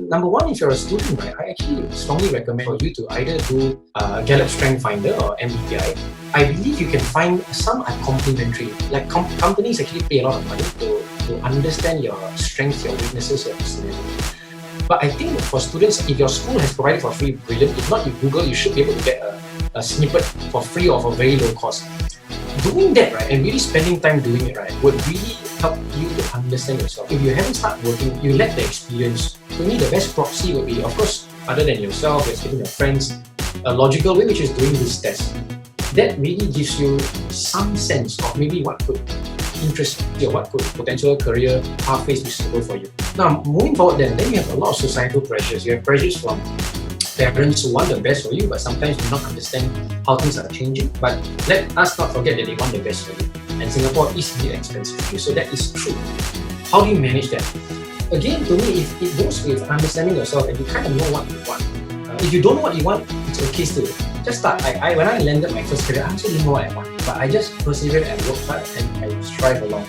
number one, if you're a student, right, I actually strongly recommend for you to either do Gallup Strength Finder or MBTI. I believe you can find some are complementary. Like companies actually pay a lot of money to understand your strengths, your weaknesses, your personality. But I think for students, if your school has provided for free, brilliant. If not, you Google, you should be able to get a snippet for free or for very low cost. Doing that, right, and really spending time doing it, right, would really help you to understand yourself. If you haven't started working, you lack the experience. To me, the best proxy would be, of course, other than yourself, you're speaking to your friends, a logical way, which is doing this test. That really gives you some sense of maybe what could interest you, what could potential career pathways be suitable for you. Now, moving forward then you have a lot of societal pressures. You have pressures from parents who want the best for you, but sometimes do not understand how things are changing. But let us not forget that they want the best for you. And Singapore is really expensive for you, so that is true. How do you manage that? Again, to me, if it goes with understanding yourself and you kind of know what you want. If you don't know what you want, it's okay still. Just start. When I landed my first career, I actually didn't know what I want, but I just persevered and worked hard and I strive along.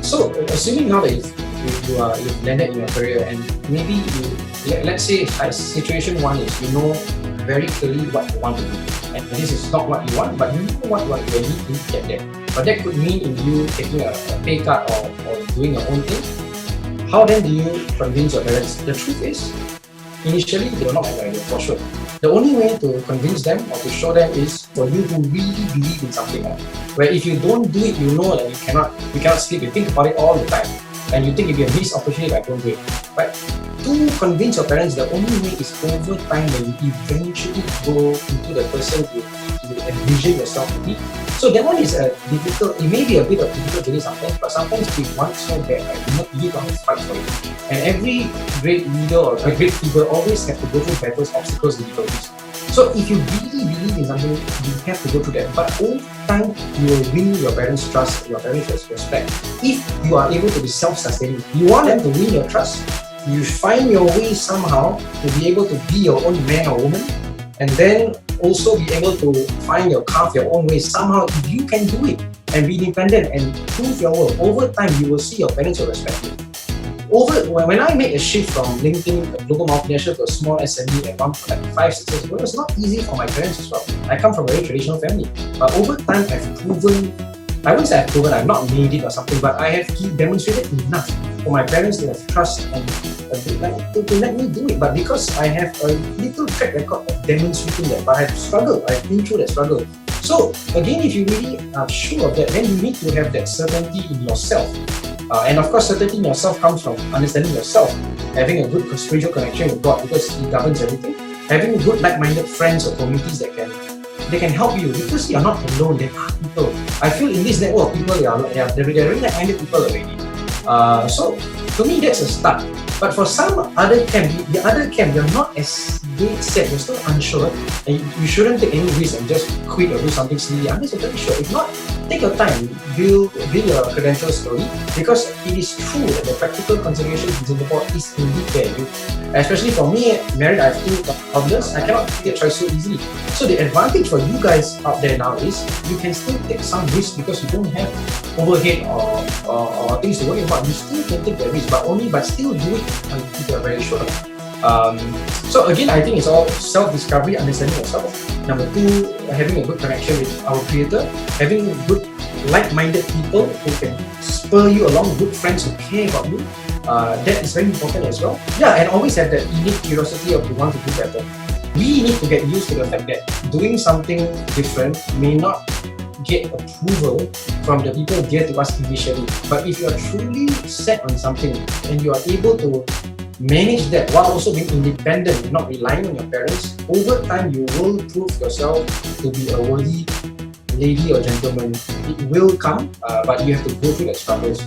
So assuming now that you've landed in your career and maybe let's say situation one is you know very clearly what you want to do, and this is not what you want, but you know what you need to get there. But that could mean in you taking a pay cut or doing your own thing. How then do you convince your parents? The truth is, initially they will not like the idea for sure. The only way to convince them or to show them is for you to really believe in something. Where if you don't do it, you know that you cannot sleep. You think about it all the time, and you think if you have this opportunity, I don't do it. But to convince your parents, the only way is over time when you eventually go into the person you envision yourself to be. So that one is difficult. It may be a bit of difficult journey sometimes, but sometimes we want so bad, right? You need to fight for it. And every great leader or a great figure always have to go through battles, obstacles, difficulties. So if you really believe in something, you have to go through that. But over time, you will win your parents' trust, your parents' respect. If you are able to be self-sustaining, you want them to win your trust, you find your way somehow to be able to be your own man or woman, and then also be able to find your carve your own way somehow. If you can do it and be independent and prove your worth, over time you will see your parents will respect you. When I made a shift from LinkedIn, a global multinational, to a small SME at 5-6 years ago, it was not easy for my parents as well. I come from a very traditional family, but over time I've proven, I wouldn't say I've proven, I've not made it or something, but I have demonstrated enough for my parents to have trust and to let me do it. But because I have a little track record of demonstrating that, but I've struggled, I've been through that struggle. So again, if you really are sure of that, then you need to have that certainty in yourself. And of course, certainty in yourself comes from understanding yourself, having a good spiritual connection with God because He governs everything, having good like-minded friends or communities that can help you because you're not alone. There are people. I feel in this network of people, they're really like-minded people already. So to me, that's a start. But for some other camp, you're not as dead set, you're still unsure, and you shouldn't take any risk and just quit or do something silly unless you're very sure. If not, take your time, build your credentials slowly, because it is true that the practical considerations in Singapore is indeed there. Especially for me, married, I have 2 toddlers, I cannot get choice so easily. So the advantage for you guys out there now is you can still take some risk because you don't have overhead or things to worry about. You still can take that risk, but still do it if you're very sure. So again, I think it's all self-discovery, understanding yourself. Number 2, having a good connection with our Creator, having good like-minded people who can spur you along, good friends who care about you. That is very important as well. Yeah, and always have that innate curiosity of you want to do better. We need to get used to the fact that doing something different may not get approval from the people dear to us initially. But if you are truly set on something and you are able to manage that while also being independent and not relying on your parents, over time you will prove yourself to be a worthy lady or gentleman. It will come, but you have to go through the struggles.